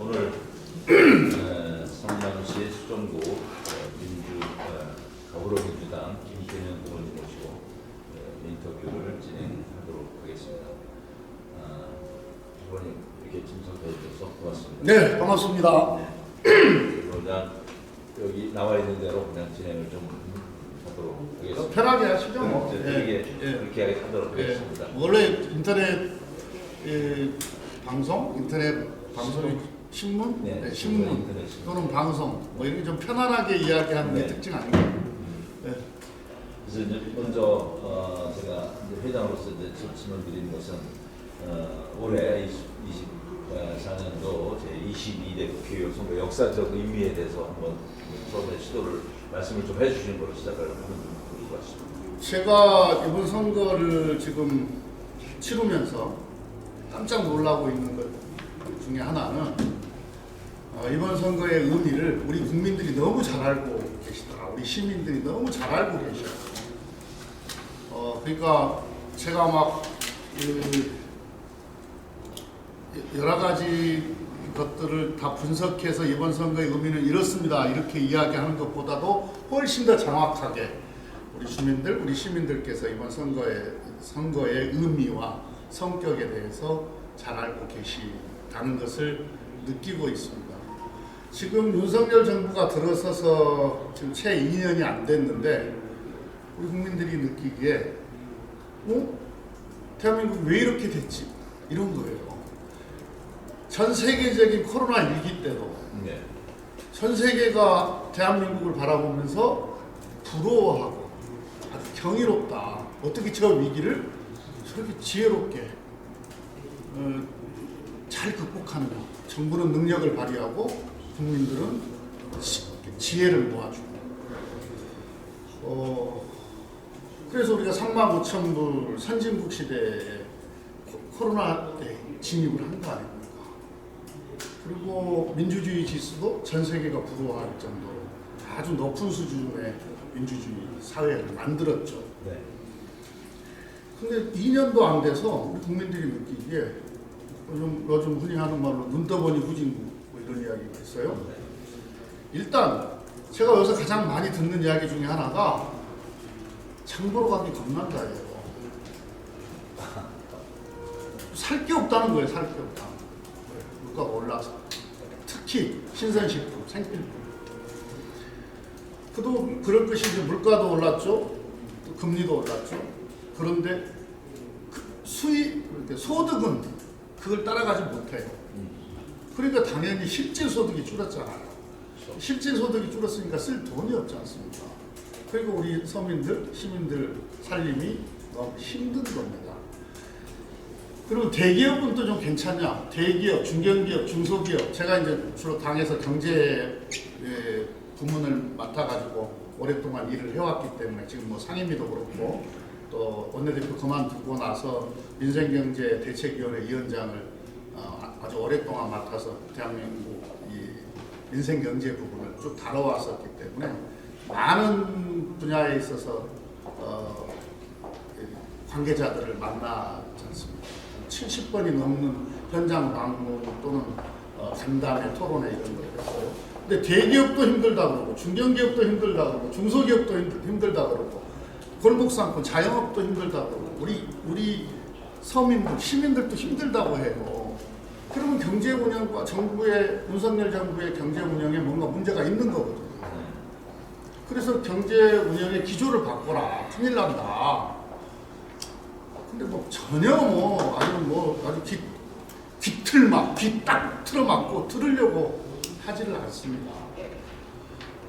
오늘 성남시 수정구 더불어민주당 김태년 의원님 모시고 인터뷰를 진행하도록 하겠습니다. 의원님 이렇게 참석해 주셔서 고맙습니다. 네, 반갑습니다. 그러자 여기 나와 있는 대로 그냥 진행을 좀 하도록 하겠습니다. 편하게 하시죠. 뭐. 그렇게 하도록 하겠습니다. 원래 인터넷 방송, 인터넷 방송이 신문, 네, 신문 인터넷 신문. 또는 방송 뭐 이렇게 좀 편안하게 이야기하는 게 네. 특징 아닌가요? 네. 그래서 이제 먼저 제가 이제 회장으로서 이제 질문을 드리는 것은 올해 2024년도 제22대 국회의원 선거 역사적 의미에 대해서 한번 처음에 시도를 말씀을 좀 해주시는 걸로 시작을 하면 좋을 것 같습니다. 제가 이번 선거를 지금 치르면서 깜짝 놀라고 있는 것 중에 하나는 이번 선거의 의미를 우리 국민들이 너무 잘 알고 계시더라. 우리 시민들이 너무 잘 알고 계셔요. 그러니까 제가 막 여러 가지 것들을 다 분석해서 이번 선거의 의미는 이렇습니다. 이렇게 이야기하는 것보다도 훨씬 더 정확하게 우리 주민들, 우리 시민들께서 이번 선거의 의미와 성격에 대해서 잘 알고 계시다는 것을 느끼고 있습니다. 지금 윤석열 정부가 들어서서 지금 채 2년이 안 됐는데 우리 국민들이 느끼기에 대한민국 왜 이렇게 됐지? 이런 거예요. 전 세계적인 코로나 위기 때도 네. 전 세계가 대한민국을 바라보면서 부러워하고 아주 경이롭다. 어떻게 저 위기를 저렇게 지혜롭게 잘 극복하느냐. 정부는 능력을 발휘하고 국민들은 지혜를 모아주고. 그래서 우리가 35,000불 선진국 시대에 코로나 때 진입을 한 거 아닙니까? 그리고 민주주의 지수도 전 세계가 부러워할 정도로 아주 높은 수준의 민주주의 사회를 만들었죠. 네. 근데 2년도 안 돼서 우리 국민들이 느끼기에 요즘 흔히 하는 말로 눈 떠보니 후진국 뭐 이런 이야기가 있어요. 일단 제가 여기서 가장 많이 듣는 이야기 중에 하나가 장 보러 가기 겁난다예요. 살 게 없다는 거예요. 살 게 없다. 물가가 올라서 특히 신선식품, 생필품. 그도 그럴 것이 이제 물가도 올랐죠. 또 금리도 올랐죠. 그런데 수입, 소득은 그걸 따라가지 못해요. 그러니까 당연히 실질 소득이 줄었잖아요. 실질 소득이 줄었으니까 쓸 돈이 없지 않습니까? 그리고 우리 서민들, 시민들 살림이 너무 힘든 겁니다. 그리고 대기업은 또 좀 괜찮냐? 대기업, 중견기업, 중소기업. 제가 이제 주로 당에서 경제 부문을 맡아가지고 오랫동안 일을 해왔기 때문에 지금 뭐 상임위도 그렇고 또 원내대표 그만두고 나서 민생경제대책위원회 위원장을 아주 오랫동안 맡아서 대한민국 이 민생경제 부분을 쭉 다뤄왔었기 때문에 많은 분야에 있어서 관계자들을 만나지 않습니다. 70번이 넘는 현장 방문 또는 간담회, 토론회 이런 걸 했어요. 근데 대기업도 힘들다 그러고 중견기업도 힘들다 그러고 중소기업도 힘들다 그러고 골목상권, 자영업도 힘들다 그러고 우리 서민들, 시민들도 힘들다고 해요. 그러면 경제 운영과 윤석열 정부의 경제 운영에 뭔가 문제가 있는 거거든요. 그래서 경제 운영의 기조를 바꿔라. 큰일 난다. 근데 뭐 전혀 아주 귀틀막 귀 딱 틀어막고 들으려고 하지를 않습니다.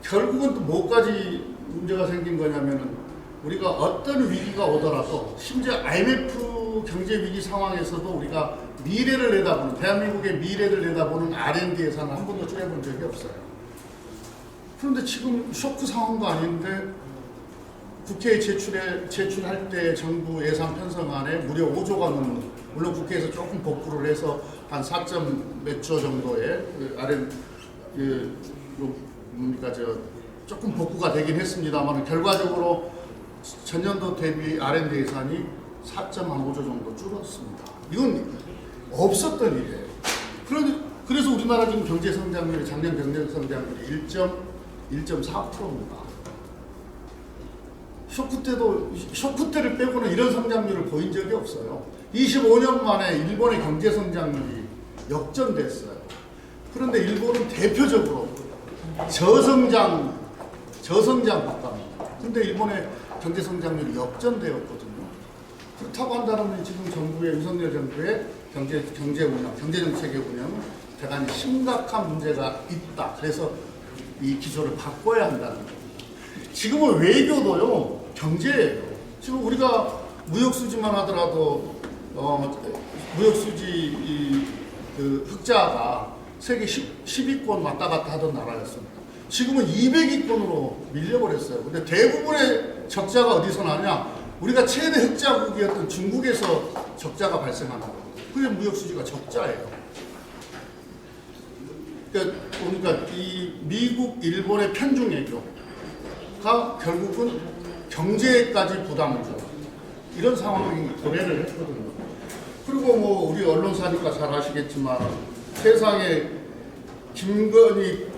결국은 또 뭐까지 문제가 생긴 거냐면은 우리가 어떤 위기가 오더라도 심지어 IMF 경제 위기 상황에서도 우리가 미래를 내다보는 대한민국의 미래를 내다보는 R&D 예산을 한 번도 줄여본 적이 없어요. 그런데 지금 쇼크 상황도 아닌데 국회에 제출할 때 정부 예산 편성안에 무려 5조가 넘는, 물론 국회에서 조금 복구를 해서 한 4점 몇 조 정도의 조금 복구가 되긴 했습니다만 결과적으로 전년도 대비 R&D 예산이 4.5조 정도 줄었습니다. 이건 없었던 일이에요. 그래서 우리나라 지금 경제 성장률이 작년 경제 성장률이 1.4%입니다. 쇼크 때를 빼고는 이런 성장률을 보인 적이 없어요. 25년 만에 일본의 경제 성장률이 역전됐어요. 그런데 일본은 대표적으로 저성장 국가입니다. 근데 일본의 경제 성장률이 역전되었거든요. 그렇다고 한다면 지금 정부의 윤석열 정부의 경제 정책의 운영은 대단히 심각한 문제가 있다. 그래서 이 기조를 바꿔야 한다는 겁니다. 지금은 외교도요, 경제예요. 지금 우리가 무역수지만 하더라도 무역수지 그 흑자가 세계 10위권 왔다 갔다 하던 나라였습니다. 지금은 200위권으로 밀려버렸어요. 근데 대부분의 적자가 어디서 나냐? 우리가 최대 흑자국이었던 중국에서 적자가 발생하는 거예요. 그게 무역수지가 적자예요. 그러니까 이 미국, 일본의 편중외교가 결국은 경제까지 부담을 줘요. 이런 상황이 도래를 했거든요. 그리고 뭐 우리 언론사니까 잘 아시겠지만 세상에 김건희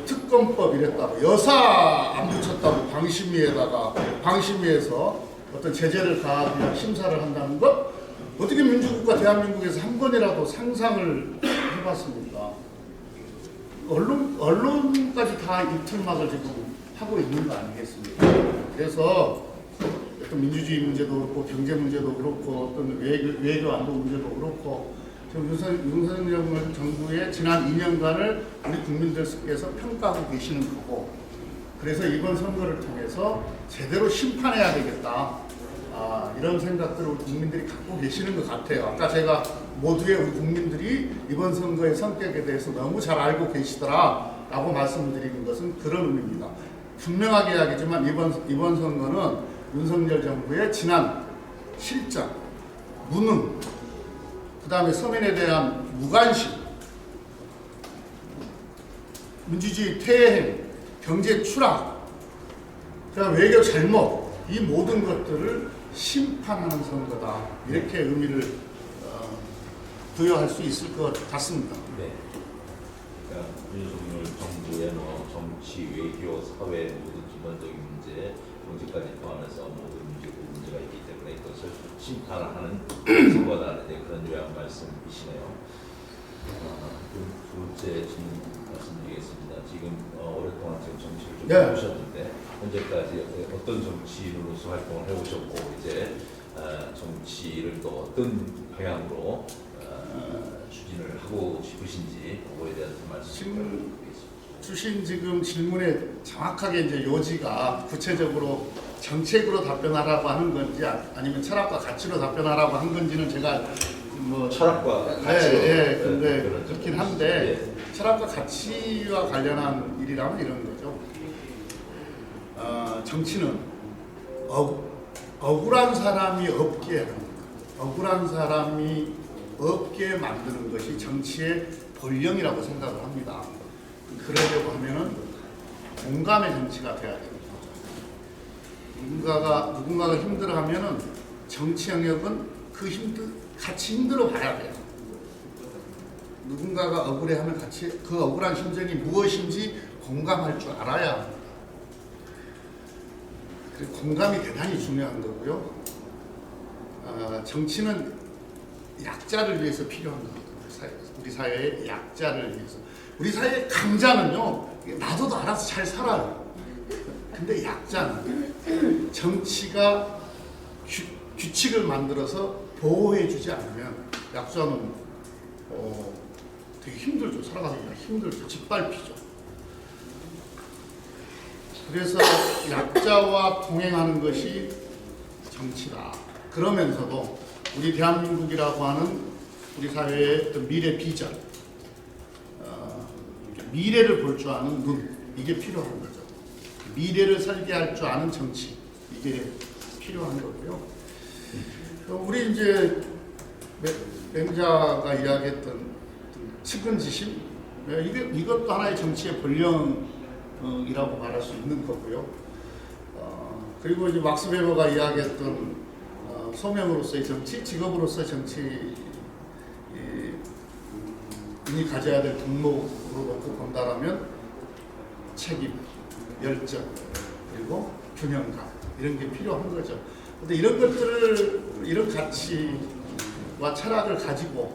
특검법 이랬다고 여사 안 붙였다고 방심위에서 어떤 제재를 가하기 위한 심사를 한다는 것, 어떻게 민주국가 대한민국에서 한 번이라도 상상을 해봤습니까? 언론까지 다 이 틀막을 지금 하고 있는 거 아니겠습니까? 그래서 어떤 민주주의 문제도 그렇고 경제 문제도 그렇고 어떤 외교 안보 문제도 그렇고 지금 윤석열 정부의 지난 2년간을 우리 국민들께서 평가하고 계시는 거고, 그래서 이번 선거를 통해서 제대로 심판해야 되겠다. 이런 생각들을 우리 국민들이 갖고 계시는 것 같아요. 아까 제가 모두의 우리 국민들이 이번 선거의 성격에 대해서 너무 잘 알고 계시더라라고 말씀드리는 것은 그런 의미입니다. 분명하게 이야기지만 이번 선거는 윤석열 정부의 지난 실정, 무능, 그 다음에 서민에 대한 무관심, 민주주의 퇴행, 경제 추락, 그다음 외교 잘못, 이 모든 것들을 심판하는 선거다. 이렇게 의미를 부여할 수 있을 것 같습니다. 네. 그러니까 윤석열 정부의 뭐 정치, 외교, 사회 모든 기본적인 문제, 경제까지 포함해서 모든 문제가 있기 때문에 이것을 심판하는 선거다. 네, 그런 유한 말씀이시네요. 두 번째 질문 말씀드리겠습니다. 지금 오랫동안 지금 정치를 좀 해오셨는데 현재까지 어떤 정치인으로서 활동을 해오셨고 이제 정치를 또 어떤 방향으로 추진을 하고 싶으신지 그거에 대해서 말씀 부탁드리겠습니다. 주신 지금 질문에 정확하게 이제 요지가 구체적으로 정책으로 답변하라고 하는 건지 아니면 철학과 가치로 답변하라고 한 건지는 제가 뭐 철학과 가치로 근데 그렇긴 한데 철학과 가치와 관련한 일이라면 이런 거죠. 정치는 억울한 사람이 없게 하는 것, 억울한 사람이 없게 만드는 것이 정치의 본령이라고 생각을 합니다. 그러려고 하면은 공감의 정치가 돼야 됩니다. 누군가가 힘들어하면은 정치 영역은 같이 힘들어 봐야 돼요. 누군가가 억울해하면 같이 그 억울한 심정이 무엇인지 공감할 줄 알아야 합니다. 그리고 공감이 대단히 중요한 거고요. 정치는 약자를 위해서 필요한 겁니다. 우리 사회의 약자를 위해서. 우리 사회의 강자는요, 놔둬도 알아서 잘 살아요. 근데 약자는 정치가 규칙을 만들어서 보호해주지 않으면 약자는 되게 힘들죠. 살아가기가 힘들죠. 짓밟히죠. 그래서 약자와 동행하는 것이 정치다. 그러면서도 우리 대한민국이라고 하는 우리 사회의 어떤 미래 비전, 미래를 볼 줄 아는 눈, 이게 필요한 거죠. 미래를 설계할 줄 아는 정치, 이게 필요한 거고요. 우리 이제 맹자가 이야기했던 측은지심, 이것도 하나의 정치의 본령이라고 말할 수 있는 거고요. 그리고 이제 막스 베버가 이야기했던 소명으로서의 정치, 직업으로서의 정치, 이 가져야 될 덕목으로 놓고 본다라면 책임, 열정, 그리고 균형감 이런 게 필요한 거죠. 근데 이런 것들을 이런 가치와 철학을 가지고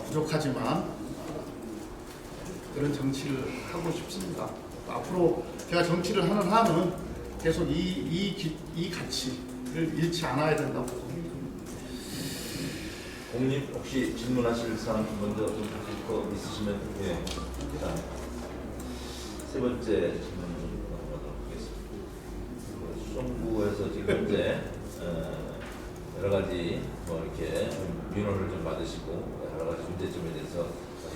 부족하지만 그런 정치를 하고 싶습니다. 앞으로 제가 정치를 하는 한은 계속 이 가치를 잃지 않아야 된다고 봅니다. 공님 혹시 질문하실 사람 먼저 좀 하실 거 있으시면 일단 세 번째 질문 넘어가도록 하겠습니다. 수성구에서 지금 현재 여러 가지 뭐 이렇게 민원을 좀 받으시고 여러 가지 문제점에 대해서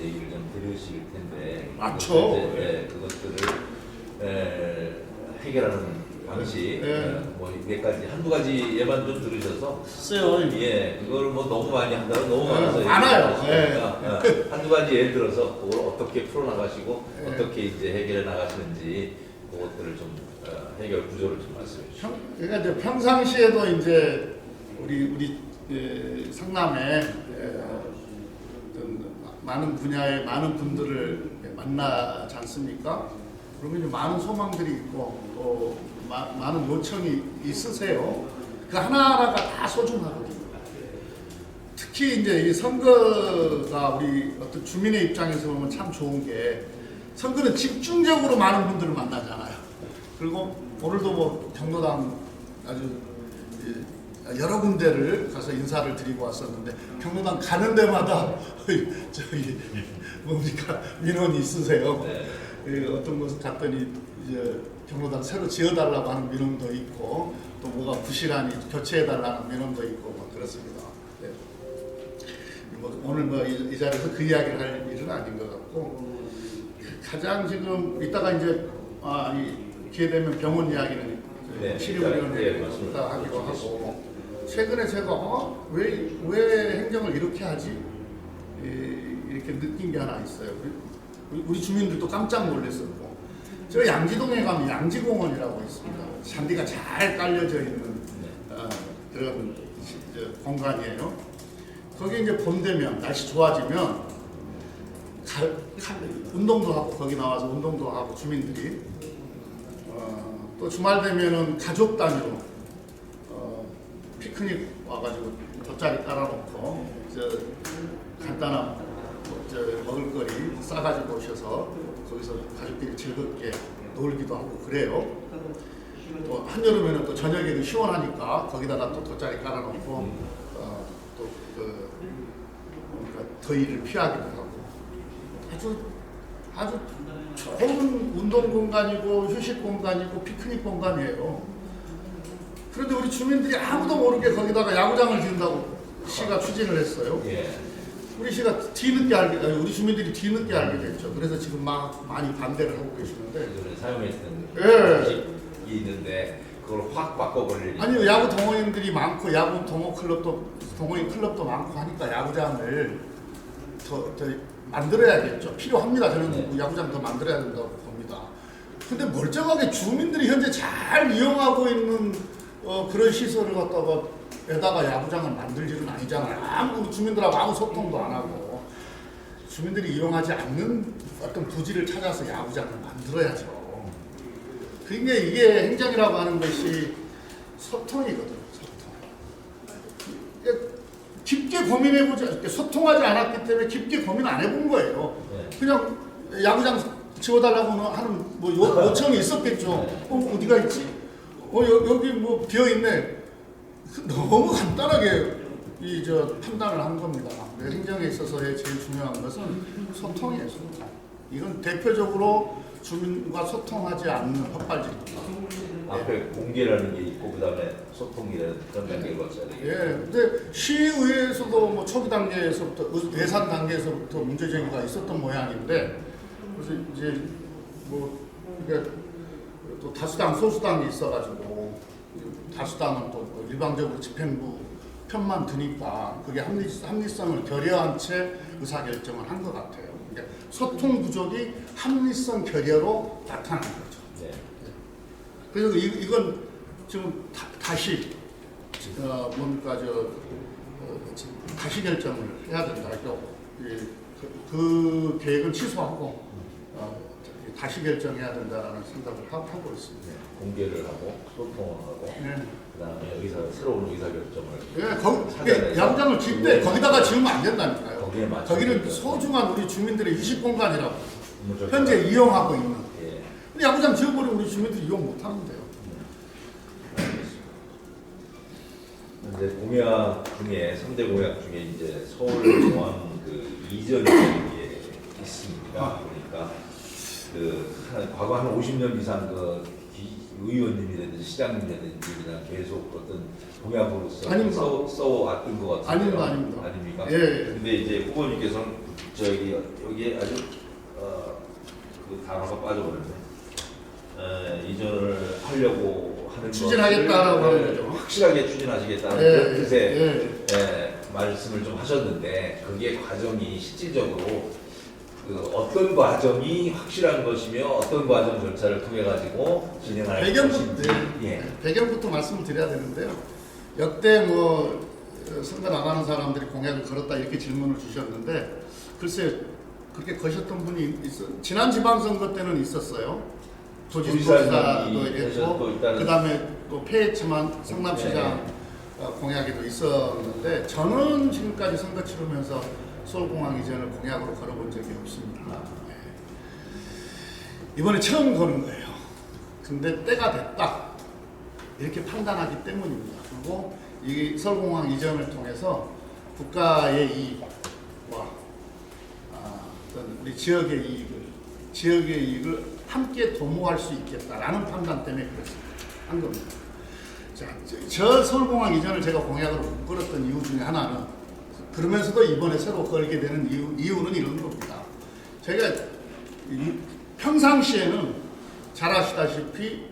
얘기를 좀 들으실 텐데 맞죠. 그것들을 해결하는 방식 뭐 몇 가지 한두 가지 예만 좀 들으셔서 글쎄요. 그걸 뭐 너무 많이 한다면 너무 많아서 많아요. 한두 가지 예를 들어서 그걸 어떻게 풀어나가시고 어떻게 이제 해결해 나가시는지 그것들을 좀 해결 구조를 좀 말씀해 주시죠. 그러니까 이제 평상시에도 이제 우리 상남에 어떤 많은 분야의 많은 분들을 만나지 않습니까? 그러면 이제 많은 소망들이 있고 또 많은 요청이 있으세요. 그 하나하나가 다 소중하거든요. 특히 이제 이 선거가 우리 어떤 주민의 입장에서 보면 참 좋은 게 선거는 집중적으로 많은 분들을 만나잖아요. 그리고 오늘도 뭐 경로당 아주 여러 군데를 가서 인사를 드리고 왔었는데 경로당 가는 데마다 저기 뭡니까 민원이 있으세요. 어떤 곳을 갔더니 이제 경로당 새로 지어달라고 하는 민원도 있고 또 뭐가 부실하니 교체해달라는 민원도 있고 뭐 그렇습니다. 네. 뭐 오늘 뭐 이 자리에서 그 이야기를 할 일은 아닌 것 같고 가장 지금 이따가 이제 이 기회 되면 병원 이야기는 치료위원회에 하기로 하고 최근에 제가 왜 행정을 이렇게 하지 이렇게 느낀 게 하나 있어요. 우리 주민들도 깜짝 놀랐었고 제가 양지동에 가면 양지공원이라고 있습니다. 잔디가 잘 깔려져 있는 그런 공간이에요. 거기 이제 봄 되면 날씨 좋아지면 운동도 하고 거기 나와서 운동도 하고 주민들이 또 주말 되면은 가족 단위로 피크닉 와가지고 돗자리 깔아놓고 간단한 먹을거리 싸가지고 오셔서 거기서 가족들이 즐겁게 놀기도 하고 그래요. 또 한여름에는 또 저녁에는 시원하니까 거기다가 또 돗자리 깔아놓고 그러니까 더위를 피하기도 하고 아주 좋은 운동 공간이고 휴식 공간이고 피크닉 공간이에요. 그런데 우리 주민들이 아무도 모르게 거기다가 야구장을 지은다고 시가 추진을 했어요. 우리 시가 우리 주민들이 뒤늦게 알게 됐죠. 그래서 지금 막 많이 반대를 하고 계시는데. 사용했던 이 있는데 그걸 확 바꿔버리니. 아니요, 야구 동호인들이 많고 야구 동호인 클럽도 많고 하니까 야구장을 더 만들어야겠죠. 필요합니다. 저는 야구장 더 만들어야 된다고 봅니다. 근데 멀쩡하게 주민들이 현재 잘 이용하고 있는 그런 시설을 갖다가 에다가 야구장을 만들 일은 아니잖아요. 주민들하고 아무 소통도 안 하고 주민들이 이용하지 않는 어떤 부지를 찾아서 야구장을 만들어야죠. 그러니까 이게 행정이라고 하는 것이 소통이거든요. 소통. 깊게 고민해보지 소통하지 않았기 때문에 깊게 고민 안 해본 거예요. 그냥 야구장 지어달라고 하는 뭐 요청이 있었겠죠. 어디가 있지? 여기 뭐 비어 있네. 너무 간단하게 판단을 한 겁니다. 행정에 있어서의 제일 중요한 것은 소통이에요. 소통. 이건 대표적으로 주민과 소통하지 않는 헛발질입니다. 앞에 공개라는 게 있고 그다음에 소통이라는 그런 단계를 거쳐야 되겠죠. 근데 시의회에서도 뭐 초기 단계에서부터 예산 단계에서부터 문제 제기가 있었던 모양인데 그래서 이제 뭐 이게 또 다수당 소수당이 있어가지고 다수당은 또 일방적으로 집행부 편만 드니까 그게 합리성을 결여한 채 의사결정을 한 것 같아요. 그러니까 소통 부족이 합리성 결여로 나타난 거죠. 그래서 이건 지금 다시 다시 결정을 해야 된다. 그 계획은 취소하고 다시 결정해야 된다라는 생각을 하고 있습니다. 공개를 하고 소통을 하고 네. 그다음에 새로운 의사결정을 예, 야구장을 지을 때 거기다가 지으면 안 된다니까요. 거기에 맞춰 거기는 소중한 우리 주민들의 휴식 공간이라고 무조건. 현재 이용하고 있는. 예. 근데 야구장 지어버리면 우리 주민들이 이용 못 하는데요. 이제 공약 중에 3대 공약 중에 이제 서울공항 그 이전이라는 게 있습니다. 그러니까 과거 한 50년 이상 의원님이라든지 시장님이라든지 그냥 계속 어떤 공약으로서 아닙니다. 써왔던 것 같은데요. 아닙니다. 아닙니까? 예. 근데 이제 후보님께서는 여기에 아주 그 단어가 빠져버렸네. 이전을 하려고 하는 추진하겠다라고 하는 거죠. 확실하게 추진하시겠다는 그런 뜻의 말씀을 좀 하셨는데 그게 과정이 실질적으로 어떤 과정이 확실한 것이며 어떤 과정 절차를 통해 가지고 진행할 것인지 배경부터 말씀을 드려야 되는데요. 역대 선거 나가는 사람들이 공약을 걸었다 이렇게 질문을 주셨는데 글쎄 그렇게 거셨던 분이 지난 지방선거 때는 있었어요. 도지사도 했고 그 다음에 또 폐했지만 성남시장 공약에도 있었는데 저는 지금까지 선거 치르면서 서울공항 이전을 공약으로 걸어본 적이 없습니다. 이번에 처음 거는 거예요. 근데 때가 됐다 이렇게 판단하기 때문입니다. 그리고 이 서울공항 이전을 통해서 국가의 이익과 어떤 우리 지역의 이익을 함께 도모할 수 있겠다라는 판단 때문에 그렇습니다. 한 겁니다. 자, 저 서울공항 이전을 제가 공약으로 못 걸었던 이유 중에 하나는 그러면서도 이번에 새로 걸게 되는 이유는 이런 겁니다. 저희가 평상시에는 잘 아시다시피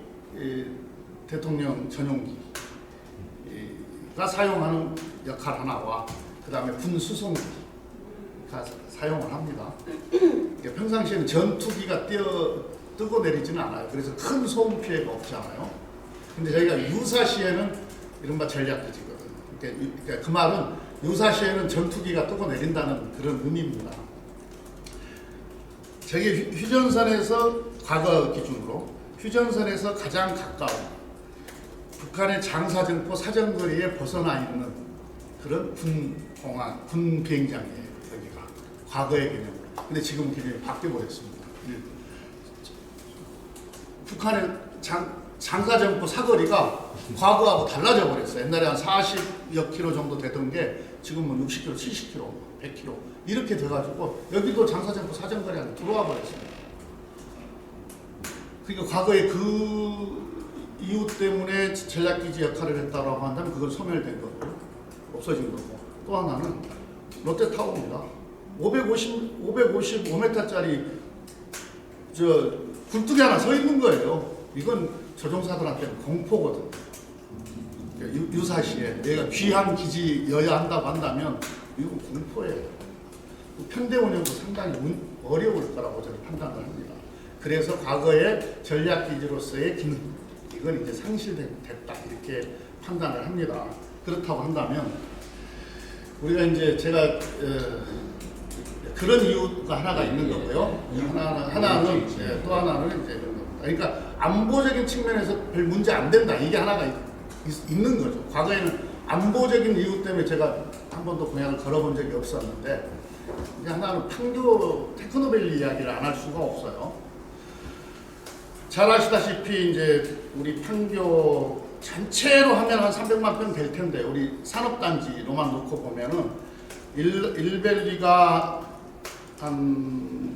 대통령 전용기가 사용하는 역할 하나와 그 다음에 군 수송기가 사용을 합니다. 평상시에는 전투기가 뜨고 내리지는 않아요. 그래서 큰 소음 피해가 없잖아요. 근데 저희가 유사시에는 이른바 전략기지거든요. 그러니까 그 말은 유사시에는 전투기가 뜨고 내린다는 그런 의미입니다. 저기 휴전선에서 과거 기준으로 휴전선에서 가장 가까운 북한의 장사정포 사정거리에 벗어나 있는 그런 군공항, 군 비행장이에요. 여기가 과거의 개념으로. 근데 지금 개념이 바뀌어버렸습니다. 북한의 장사정포 사거리가 과거하고 달라져 버렸어요. 옛날에 한 40여 킬로 정도 되던 게 지금은 60킬로, 70킬로, 100킬로 이렇게 돼가지고 여기도 장사정포 사정거리 안에 들어와 버렸습니다. 그러니까 과거에 그 이유 때문에 전략기지 역할을 했다라고 한다면 그건 소멸된 거고 없어진 거고 또 하나는 롯데타워입니다. 555m짜리 굴뚝이 하나 서 있는 거예요. 이건 조종사들한테는 공포거든. 유사시에 내가 귀한 기지여야 한다고 한다면 이건 공포예요. 편대 운영도 상당히 어려울 거라고 저는 판단을 합니다. 그래서 과거의 전략기지로서의 기능 이건 이제 상실됐다 이렇게 판단을 합니다. 그렇다고 한다면 우리가 이제 제가 그런 이유가 하나가 있는 거고요. 하나는 또 하나는 이제 이런 겁니다. 그러니까 안보적인 측면에서 별 문제 안 된다 이게 하나가 있는 거죠. 과거에는 안보적인 이유 때문에 제가 한 번도 공약을 걸어본 적이 없었는데 이제 하나는 판교 테크노밸리 이야기를 안 할 수가 없어요. 잘 아시다시피 이제 우리 판교 전체로 하면 한 300만 평 될 텐데 우리 산업단지로만 놓고 보면은 1밸리가 한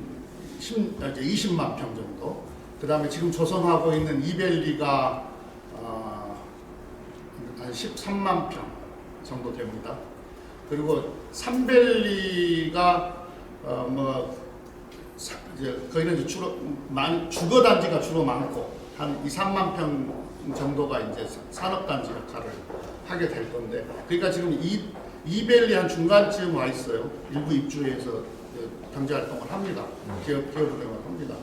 20만 평 정도, 그 다음에 지금 조성하고 있는 2밸리가 한 13만 평 정도 됩니다. 그리고 3밸리가 거기는 이제 주로 주거 단지가 주로 많고 한 2~3만 평 정도가 이제 산업단지 역할을 하게 될 건데, 그러니까 지금 이밸리 한 중간쯤 와 있어요. 일부 입주해서 경제 활동을 합니다. 기업 운영을 합니다.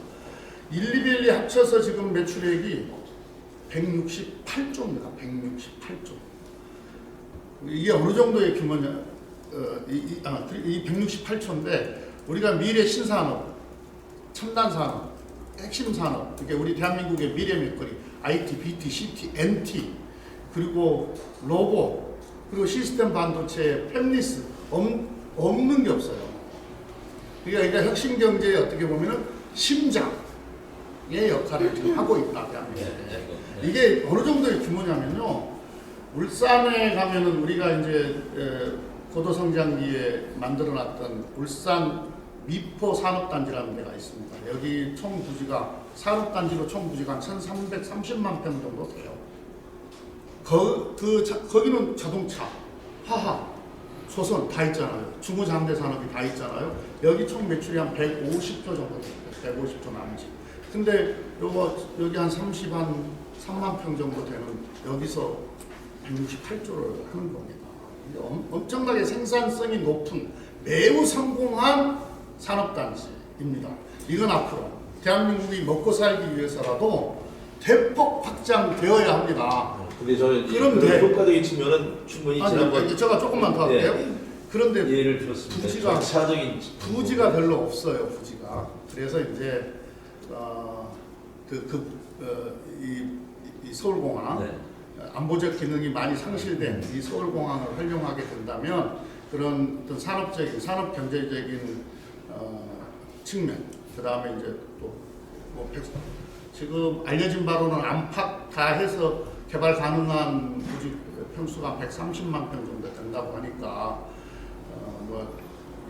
1, 2밸리 합쳐서 지금 매출액이 168조입니다. 168조. 이게 어느 정도의 규모냐? 이 168조인데 우리가 미래 신산업, 첨단 산업, 핵심 산업, 이게 우리 대한민국의 미래 먹거리, IT, BT, CT, NT, 그리고 로봇, 그리고 시스템 반도체, 팹리스 없는 게 없어요. 그러니까 혁신 경제에 어떻게 보면은 심장의 역할을 지금 하고 있다. 이게 어느 정도의 규모냐면요. 울산에 가면은 우리가 이제 고도성장기에 만들어놨던 울산 미포 산업단지라는 데가 있습니다. 여기 총 부지가 산업단지로 총 부지가 한 1,330만 평 정도 돼요. 거기는 자동차, 화학, 조선 다 있잖아요. 중후장대 산업이 다 있잖아요. 여기 총 매출이 한 150조 정도 됩니다. 150조 남짓. 근데 여기 한 3만 평 정도 되는 여기서 168조를 하는 겁니다. 엄청나게 생산성이 높은 매우 성공한 산업단지입니다. 이건 앞으로 대한민국이 먹고 살기 위해서라도 대폭 확장되어야 합니다. 근데 저는 그런데 효과적인 측면은 충분히 지난번 제가 조금만 더 할게요. 그런데 예를 들었습니다. 부지가 별로 없어요. 부지가. 그래서 이제 이 서울공항 네. 안보적 기능이 많이 상실된 이 서울공항을 활용하게 된다면 그런 어떤 산업 경제적인 측면, 그 다음에 이제 또 지금 알려진 바로는 안팎 다 해서 개발 가능한 부지 평수가 130만 평 정도 된다고 하니까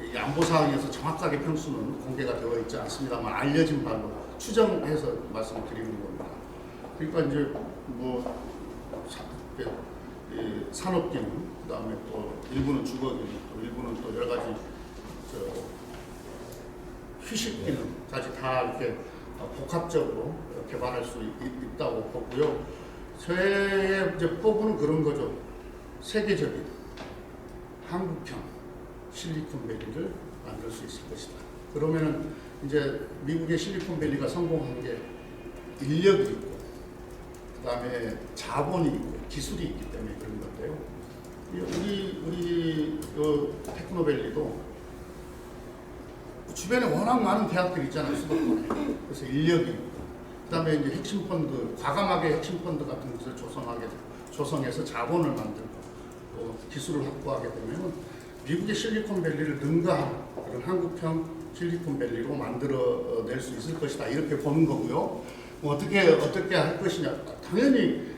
이 안보 사항에서 정확하게 평수는 공개가 되어 있지 않습니다만 알려진 바로 추정해서 말씀드리는 겁니다. 그러니까 이제 산업 기능, 그 다음에 또 일부는 주거 기능, 또 일부는 또 여러 가지 휴식 기능까지 다 이렇게 복합적으로 개발할 수 있다고 보고요. 제 이제 포부는 그런 거죠. 세계적인 한국형 실리콘밸리를 만들 수 있을 것이다. 그러면은 이제 미국의 실리콘밸리가 성공한 게 인력이 있고, 그 다음에 자본이 있고, 기술이 있기 때문에 그런 건데요. 우리 테크노밸리도 주변에 워낙 많은 대학들이 있잖아요, 수도권에. 그래서 인력이 있고, 그 다음에 이제 핵심 펀드, 과감하게 핵심 펀드 같은 것을 조성해서 자본을 만들고, 또 기술을 확보하게 되면 미국의 실리콘밸리를 능가한 그런 한국형 실리콘밸리로 만들어낼 수 있을 것이다. 이렇게 보는 거고요. 어떻게 할 것이냐. 당연히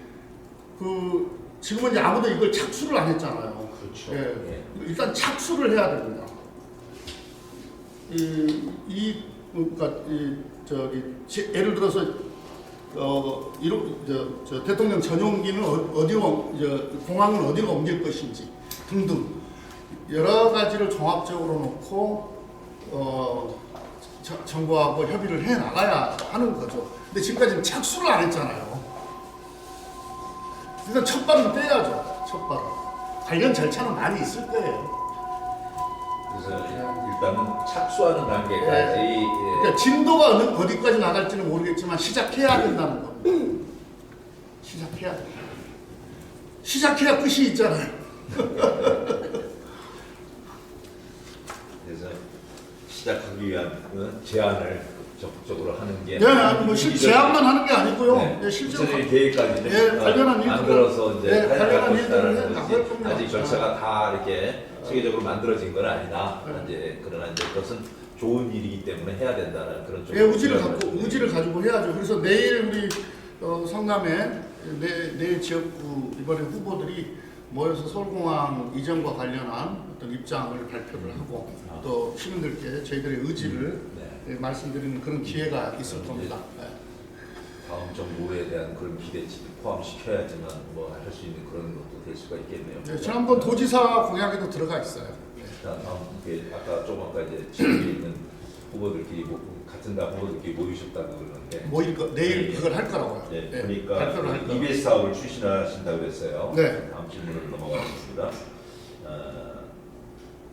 지금은 이제 아무도 이걸 착수를 안 했잖아요. 그렇죠. 예. 일단 착수를 해야 됩니다. 예를 들어서 대통령 전용기는 공항은 어디로 옮길 것인지 등등 여러 가지를 종합적으로 놓고 정부하고 협의를 해 나가야 하는 거죠. 근데 지금까지는 착수를 안 했잖아요. 일단 첫 발은 떼야죠. 첫 발은. 관련 절차는 많이 있을 거예요. 그래서 일단은 착수하는 단계까지. 네. 그러니까 진도가 어디까지 나갈지는 모르겠지만 시작해야 된다는 겁니다. 시작해야 된다. 시작해야 끝이 있잖아요. 그래서 시작하기 위한 제안을 적극적으로 하는 게. 제안만 하는 게 아니고요. 네. 실제로 계획까지 관련한 만들어서 이제 관련한 일들을 것이라는 나갈 거지. 아직 절차가 다 이렇게 체계적으로 만들어진 건 아니다. 이제 그러나 이제 그것은 좋은 일이기 때문에 해야 된다는 그런 좀 의지를 가지고 해야죠. 그래서 내일 우리 성남에 내 지역구 이번에 후보들이 모여서 서울공항 이전과 관련한 어떤 입장을 발표를 하고 또 시민들께 저희들의 의지를 말씀드리는 그런 기회가 있을 겁니다. 다음 정부에 대한 그런 기대치를 포함시켜야지만 할 수 있는 그런 것도 될 수가 있겠네요. 네, 지난번 도지사 공약에도 들어가 있어요. 아까 이제 지역에 있는 후보들끼리 같은 당 후보들끼리 모이셨다고 그러는데 내일 그걸 할 거라고요. 그러니까 EBS 사업을 추진하신다고 했어요. 네. 다음 질문으로 넘어가겠습니다.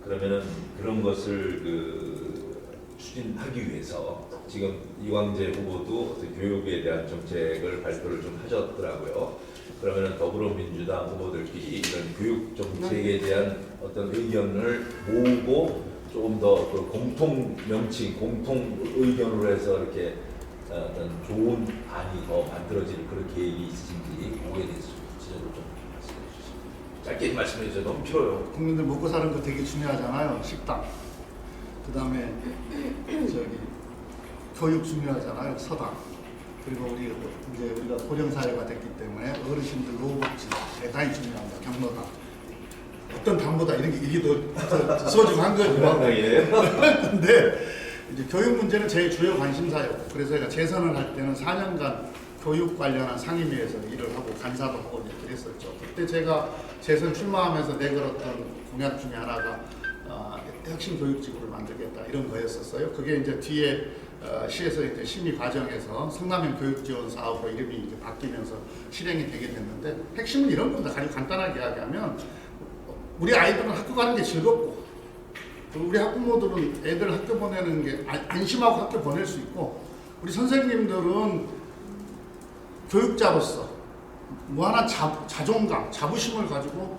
그러면은 그런 것을 추진하기 위해서 지금 이광재 후보도 교육에 대한 정책을 발표를 좀 하셨더라고요. 그러면은 더불어민주당 후보들끼리 이런 교육 정책에 대한 어떤 의견을 모으고 조금 더 그 공통 명칭, 공통 의견으로 해서 이렇게 어떤 좋은 안이 더 만들어질 그런 계획이 있으신지 그거에 대해서 좀 구체적으로 좀 말씀해 주시죠. 짧게 말씀해 주세요. 너무 길어요. 국민들 먹고 사는 거 되게 중요하잖아요. 식당. 그다음에 저기 교육 중요하잖아요. 서당. 그리고 우리가 고령 사회가 됐기 때문에 어르신들 노후복지 대단히 중요합니다. 경로당. 어떤 당보다 이게 더 소중한 거죠. 근데 이제 교육 문제는 제 주요 관심사였고, 그래서 제가 재선을 할 때는 4년간 교육 관련한 상임위에서 일을 하고 간사도 하고 이제 그랬었죠. 그때 제가 재선 출마하면서 내걸었던 공약 중에 하나가 혁신 교육지구를 만들겠다 이런 거였었어요. 그게 이제 뒤에 시에서 이제 심의 과정에서 성남형 교육지원 사업으로 이름이 이제 바뀌면서 실행이 되게 됐는데, 핵심은 이런 겁니다. 아주 간단하게 이야기하면 우리 아이들은 학교 가는 게 즐겁고, 우리 학부모들은 애들 학교 보내는 게 안심하고 학교 보낼 수 있고, 우리 선생님들은 교육자로서 무한한 자존감, 자부심을 가지고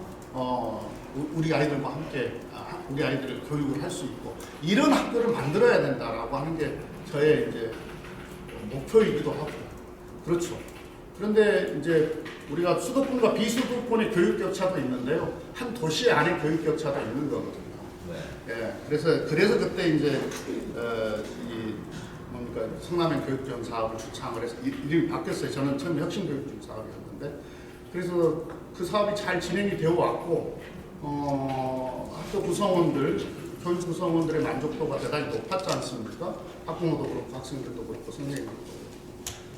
우리 아이들과 함께 우리 아이들을 교육을 할 수 있고, 이런 학교를 만들어야 된다라고 하는 게 저의 이제 목표이기도 하고, 그렇죠. 그런데 이제 우리가 수도권과 비수도권의 교육 격차도 있는데요, 한 도시 안에 교육 격차도 있는 거거든요. 네. 예, 그래서 그때 이제 성남형 교육지원 사업을 주창을 해서 이름이 바뀌었어요. 저는 처음 혁신교육지원 사업이었는데, 그래서 그 사업이 잘 진행이 되어 왔고, 학교 구성원들, 교육 구성원들의 만족도가 대단히 높았지 않습니까? 학부모도 그렇고 학생들도 그렇고 선생님도 그렇고.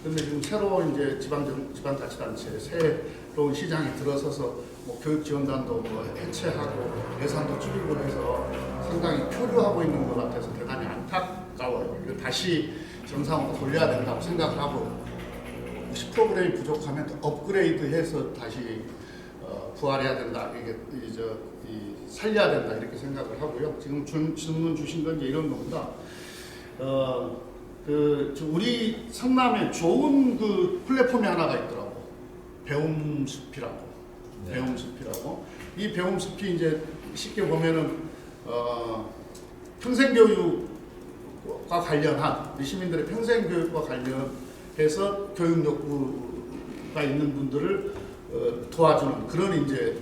근데 지금 새로 이제 지방자치단체 새로운 시장에 들어서서 뭐 교육지원단도 뭐 해체하고 예산도 줄이고 해서 상당히 표류하고 있는 것 같아서 대단히 안타까워요. 이거 다시 정상으로 돌려야 된다고 생각을 하고, 혹시 프로그램이 부족하면 또 업그레이드해서 다시 부활해야 된다, 살려야 된다 이렇게 생각을 하고요. 지금 질문 주신 건 이제 이런 겁니다. 우리 성남에 좋은 그 플랫폼이 하나가 있더라고. 배움숲이라고. 네. 배움숲이라고. 이 배움숲이 이제 쉽게 보면은 평생교육과 관련한, 우리 시민들의 평생교육과 관련해서 교육 욕구가 있는 분들을 도와주는 그런 이제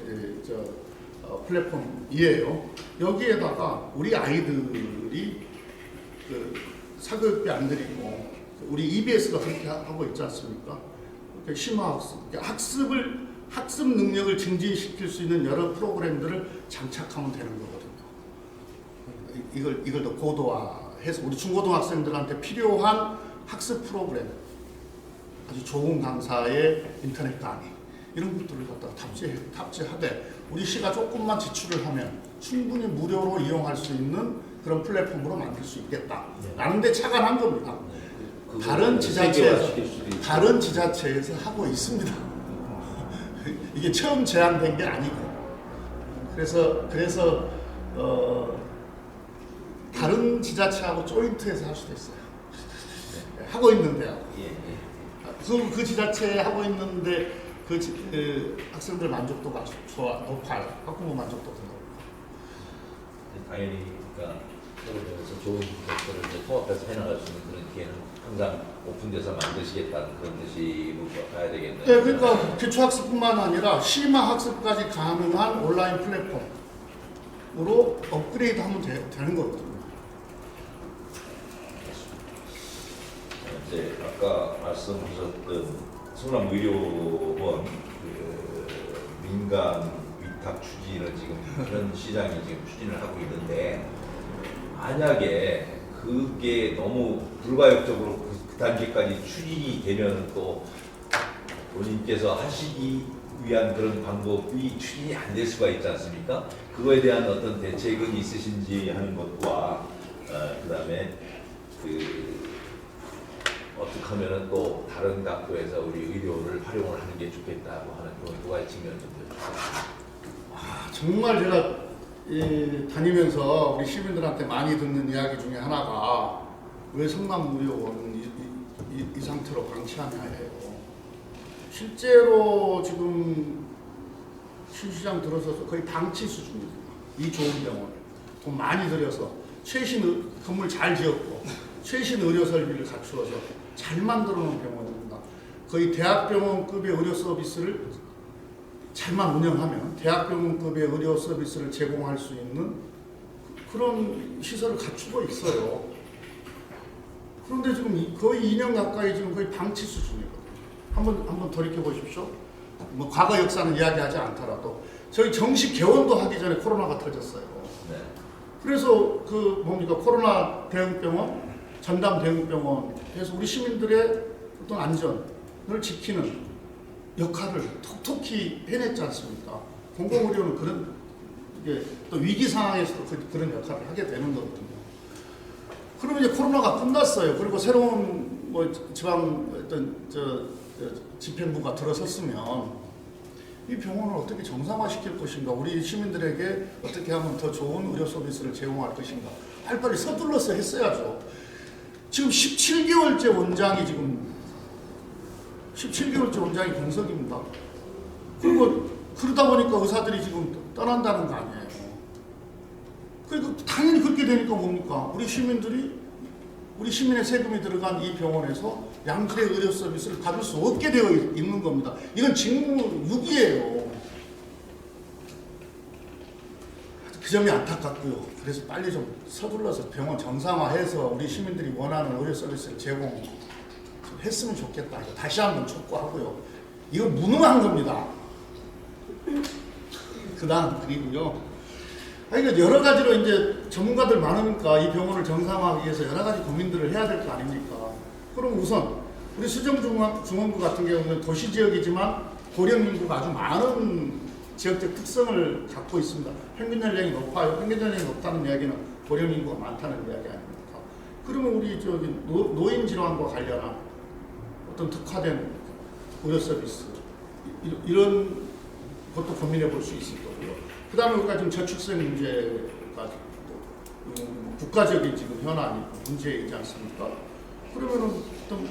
플랫폼이에요. 여기에다가 우리 아이들이 사교육비 안 들이고, 우리 EBS가 그렇게 하고 있지 않습니까? 심화학습, 학습 능력을 증진시킬 수 있는 여러 프로그램들을 장착하면 되는 거거든요. 이걸 더 고도화해서 우리 중고등학생들한테 필요한 학습 프로그램, 아주 좋은 강사의 인터넷 강의, 이런 것들을 갖다가 탑재하되, 우리 시가 조금만 지출을 하면 충분히 무료로 이용할 수 있는 그런 플랫폼으로 만들 수 있겠다. 라는 데 착안한 겁니다. 다른 지자체에서 하고 있습니다. 이게 처음 제안된 게 아니고, 그래서 다른 지자체하고 조인트해서 할 수도 있어요. 하고 있는데요. 그 지자체에 하고 있는데 학생들 만족도가 높아요. 학부모 만족도가 높고. 당연히 그러니까 서로에서 좋은 것들을 이제 통합해서 해나갈 수 있는 그런 기회는 항상 오픈돼서 만드시겠다는 그런 뜻으로 봐야 되겠네요. 네, 그러니까 기초학습뿐만 아니라 심화학습까지 가능한 온라인 플랫폼으로 업그레이드하면 되는 거거든요. 이제 아까 말씀하셨던 성남의료원 민간 위탁 추진을 지금 그런 시장이 지금 추진을 하고 있는데, 만약에 그게 너무 불가역적으로 그 단계까지 추진이 되면 또 본인께서 하시기 위한 그런 방법이 추진이 안 될 수가 있지 않습니까? 그거에 대한 어떤 대책은 있으신지 하는 것과 그다음에 어떻게 하면은 또 다른 학교에서 우리 의료를 활용을 하는 게 좋겠다고 하는 그런 두 가지 측면을 좀 들어주세요. 정말 제가 다니면서 우리 시민들한테 많이 듣는 이야기 중에 하나가, 왜 성남의료원은 이 상태로 방치하냐예요. 실제로 지금 신시장 들어서서 거의 방치 수준입니다. 이 좋은 병원을 돈 많이 들여서 최신 건물 잘 지었고 최신 의료 설비를 갖추어서 잘 만들어 놓은 병원입니다. 거의 대학병원급의 의료 서비스를 잘만 운영하면 대학병원급의 의료 서비스를 제공할 수 있는 그런 시설을 갖추고 있어요. 그런데 지금 거의 2년 가까이 지금 거의 방치 수준이거든요. 한번 돌이켜 보십시오. 뭐 과거 역사는 이야기하지 않더라도 저희 정식 개원도 하기 전에 코로나가 터졌어요. 네. 그래서 그 뭡니까 코로나 대응병원, 전담 대응병원에서 우리 시민들의 어떤 안전을 지키는 역할을 톡톡히 해냈지 않습니까? 공공의료는 그런 이게 또 위기 상황에서도 그런 역할을 하게 되는 거거든요. 그러면 이제 코로나가 끝났어요. 그리고 새로운 뭐 지방 어떤 집행부가 들어섰으면 이 병원을 어떻게 정상화시킬 것인가, 우리 시민들에게 어떻게 하면 더 좋은 의료 서비스를 제공할 것인가, 빨리빨리 서둘러서 했어야죠. 지금 17개월째 원장이 공석입니다. 그리고 그러다 보니까 의사들이 지금 떠난다는 거 아니에요. 그러니까 당연히 그렇게 되니까 뭡니까? 우리 시민의 세금이 들어간 이 병원에서 양질의 의료 서비스를 받을 수 없게 되어 있는 겁니다. 이건 직무유기예요. 그 점이 안타깝고요. 그래서 빨리 좀 서둘러서 병원 정상화해서 우리 시민들이 원하는 의료 서비스를 제공했으면 좋겠다. 다시 한번 촉구하고요. 이거 무능한 겁니다. 그리고요. 그러니까 여러 가지로 이제 전문가들 많으니까 이 병원을 정상화하기 위해서 여러 가지 고민들을 해야 될 거 아닙니까? 그럼 우선 우리 수정중앙부 같은 경우는 도시 지역이지만 고령 인구가 아주 많은 지역적 특성을 갖고 있습니다. 평균 연령이 높아요. 평균 연령이 높다는 이야기는 고령 인구가 많다는 이야기 아닙니까? 그러면 우리 노인 질환과 관련한 어떤 특화된 의료 서비스 이런 것도 고민해 볼 수 있을 거고요. 그 다음에 우리가 지금 저출생 문제가 국가적인 지금 현안이 문제이지 않습니까? 그러면은 어떤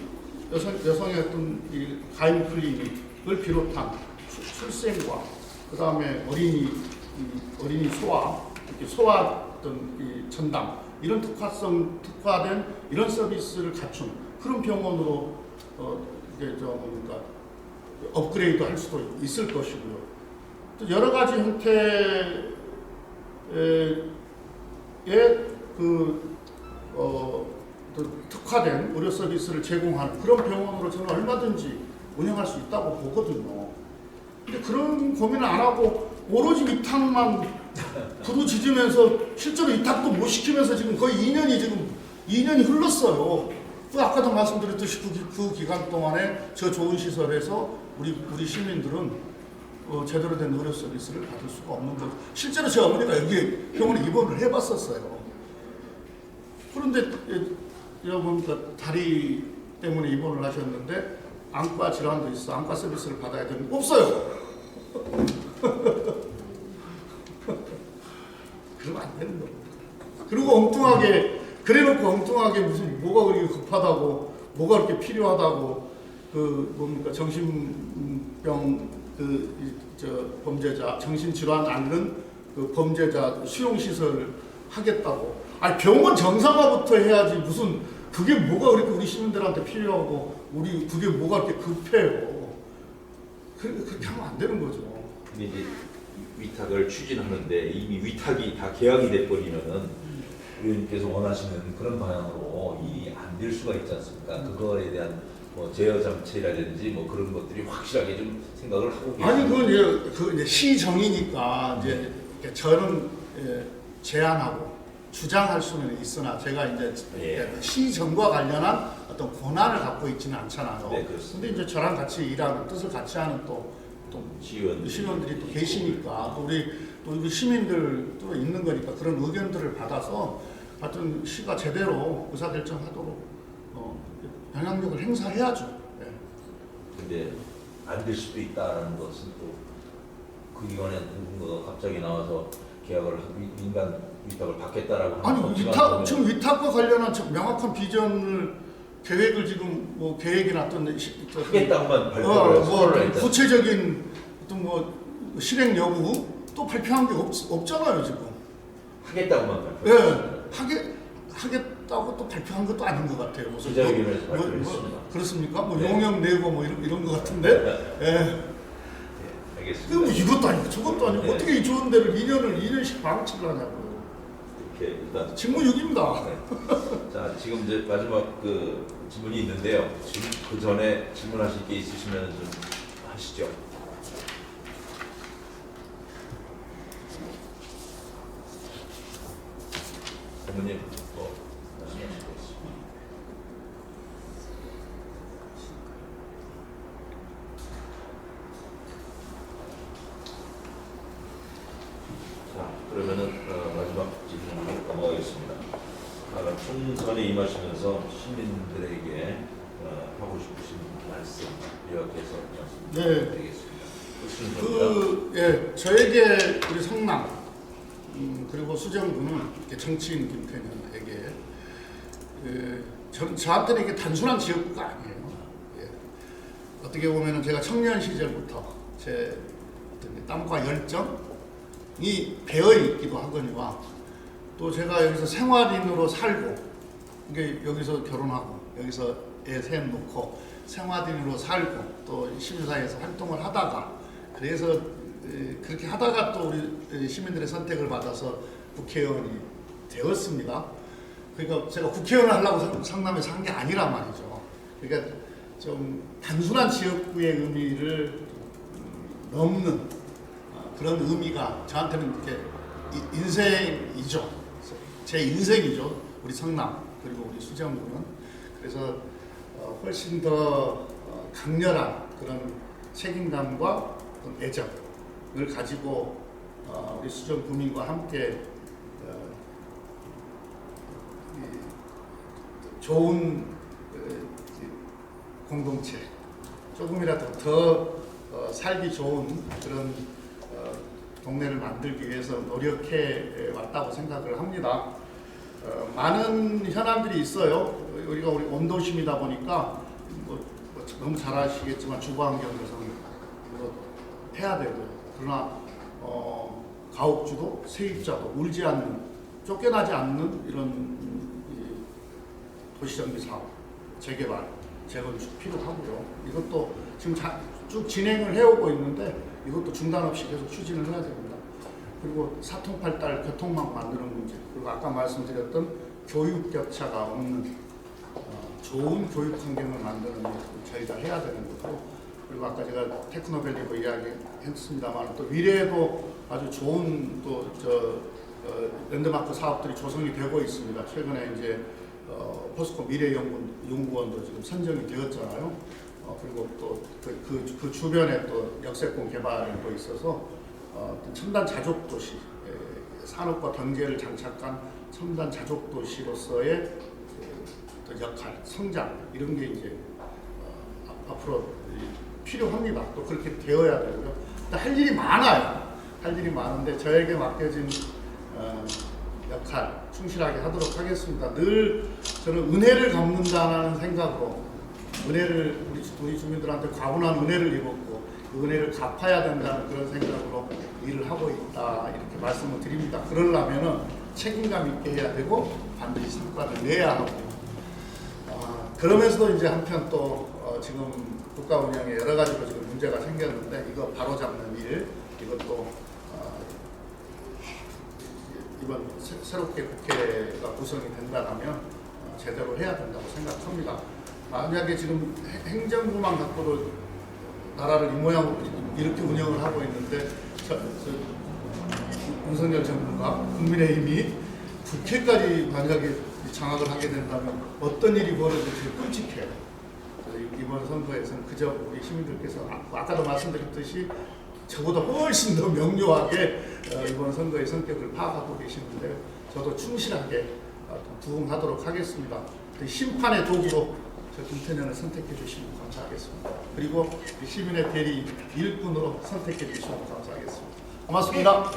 여성의 어떤 이 가임 클리닉을 비롯한 출생과 그 다음에 어린이 소아, 이렇게 소아 어떤 이 전담 이런 특화된 이런 서비스를 갖춘 그런 병원으로 이게 뭔가 업그레이드 할 수도 있을 것이고요. 또 여러 가지 형태의 특화된 의료 서비스를 제공하는 그런 병원으로 저는 얼마든지 운영할 수 있다고 보거든요. 근데 그런 고민을 안 하고 오로지 위탁만 부르짖으면서 실제로 위탁도 못 시키면서 지금 거의 2년이 흘렀어요. 아까도 말씀드렸듯이 그 기간 동안에 저 좋은 시설에서 우리 시민들은 제대로 된 의료 서비스를 받을 수가 없는 거죠. 실제로 제 어머니가 여기 병원에 입원을 해봤었어요. 그런데 보니까 다리 때문에 입원을 하셨는데 안과 질환도 있어, 안과 서비스를 받아야 되는 없어요. 그러면 안 되는 겁니다. 그리고 그래놓고 엉뚱하게 무슨 뭐가 그렇게 급하다고, 뭐가 그렇게 필요하다고, 정신병 범죄자, 정신질환 앓는 그 범죄자 수용시설을 하겠다고. 아니, 병원 정상화부터 해야지 무슨 그게 뭐가 그렇게 우리 시민들한테 필요하고, 그게 뭐가 그렇게 급해요. 그렇게 하면 안 되는 거죠. 근데 이제 위탁을 추진하는데 이미 위탁이 다 계약이 돼버리면은 의원님께서 원하시는 그런 방향으로 일이 안 될 수가 있지 않습니까? 그거에 대한 뭐 제어 장치라든지 뭐 그런 것들이 확실하게 좀 생각을 하고 계십니다. 아니 그건 이제 시정이니까 이제 저는 제안하고 주장할 수는 있으나 제가 이제 시정과 관련한 어떤 권한을 갖고 있지는 않잖아요. 네, 그렇습니다. 근데 이제 저랑 같이 일하는 뜻을 같이 하는 또 시의원들이 또 계시니까 우리 시민들도 있는 거니까 그런 의견들을 받아서 하여튼 시가 제대로 의사결정하도록 영향력을 행사해야죠. 네. 근데 안 될 수도 있다라는 것은 또 그 기관에 누군가가 갑자기 나와서 계약을 하고 민간 위탁을 받겠다라고 하는 지금 위탁과 관련한 명확한 비전을 계획을 지금 계획이나 어떤 하겠다고만 발표를 했다. 구체적인 어떤 실행 여부 또 발표한 게 없잖아요 지금. 하겠다고만 발표. 예, 하겠다고 또 발표한 것도 아닌 것 같아요. 무슨 기자회견에서 발표했습니다. 그렇습니까? 뭐 네. 용역 내고 뭐 이런 것 같은데. 예. 네, 그 알겠습니다. 뭐 이것도 아니고 저것도 아니고 네. 어떻게 이 좋은 데를 2년씩 방치를 하냐고요. 이렇게 일단 직무유기입니다. 네. 자, 지금 이제 마지막 그 질문이 있는데요. 지금 그 전에 질문하실 게 있으시면 좀 하시죠. 어머님, 뭐 말씀하실 거 있으시면. 자, 그러면은 마지막 질문으로 넘어가겠습니다. 총선에 임하시면서 시민들에게 하고 싶으신 말씀 요약해서 말씀드리겠습니다. 저에게 우리 성남 그리고 수정구는 이렇게 정치인 김태년에게 저한테는 이게 단순한 지역구가 아니에요. 예. 어떻게 보면은 제가 청년 시절부터 제 어떤 땀과 열정이 배어 있기도 하거니와 또 제가 여기서 생활인으로 살고 이게 여기서 결혼하고 여기서 애 셋 놓고 생활인으로 살고 또 시민사회에서 활동을 하다가 그래서 그렇게 하다가 또 우리 시민들의 선택을 받아서 국회의원이 되었습니다. 그러니까 제가 국회의원을 하려고 성남에서 한 게 아니란 말이죠. 그러니까 좀 단순한 지역구의 의미를 넘는 그런 의미가 저한테는 이렇게 인생이죠. 제 인생이죠. 우리 성남 그리고 우리 수정구는. 그래서 훨씬 더 강렬한 그런 책임감과 애정을 가지고 우리 수정 구민과 함께 좋은 공동체, 조금이라도 더 살기 좋은 그런 동네를 만들기 위해서 노력해 왔다고 생각을 합니다. 많은 현안들이 있어요. 우리가 우리 온도심이다 보니까 너무 잘 아시겠지만 주거환경 개선 이거 해야 되고요. 그러나 가옥주도 세입자도 울지 않는, 쫓겨나지 않는 이런 도시정비 사업, 재개발, 재건축 필요하고요. 이것도 지금 쭉 진행을 해오고 있는데 이것도 중단 없이 계속 추진을 해야 됩니다. 그리고 사통팔달 교통망 만드는 문제, 그리고 아까 말씀드렸던 교육 격차가 없는 좋은 교육 환경을 만드는 게 저희가 해야 되는 거고, 그리고 아까 제가 테크노밸리도 이야기했습니다만 또 미래에도 아주 좋은 또 랜드마크 사업들이 조성이 되고 있습니다. 최근에 이제 포스코 미래연구원도 지금 선정이 되었잖아요. 그리고 또 그 주변에 또 역세권 개발도 있어서 첨단 자족 도시, 산업과 경제를 장착한 첨단 자족 도시로서의 또 역할, 성장 이런 게 이제 앞으로 필요합니다. 또 그렇게 되어야 되고요. 할 일이 많아요. 할 일이 많은데 저에게 맡겨진 역할 충실하게 하도록 하겠습니다. 늘 저는 은혜를 갚는다는 생각으로 은혜를 우리 주민들한테 과분한 은혜를 입었고 그 은혜를 갚아야 된다는 그런 생각으로 일을 하고 있다 이렇게 말씀을 드립니다. 그러려면은 책임감 있게 해야 되고 반드시 성과를 내야 하고 그러면서도 이제 한편 또 지금 국가 운영에 여러 가지로 지금 문제가 생겼는데 이거 바로 잡는 일 이것도 이번 새롭게 국회가 구성이 된다면 제대로 해야 된다고 생각합니다. 만약에 지금 행정부만 갖고도 나라를 이 모양으로 이렇게 운영을 하고 있는데 윤석열 정부가 국민의힘이 국회까지 만약에 장악을 하게 된다면 어떤 일이 벌어질지 끔찍해요. 이번 선거에서는 그저 우리 시민들께서 아까도 말씀드렸듯이 저보다 훨씬 더 명료하게 이번 선거의 성격을 파악하고 계시는데 저도 충실하게 부응하도록 하겠습니다. 심판의 도구로 저 김태년을 선택해 주시면 감사하겠습니다. 그리고 시민의 대리 일꾼으로 선택해 주시면 감사하겠습니다. 고맙습니다.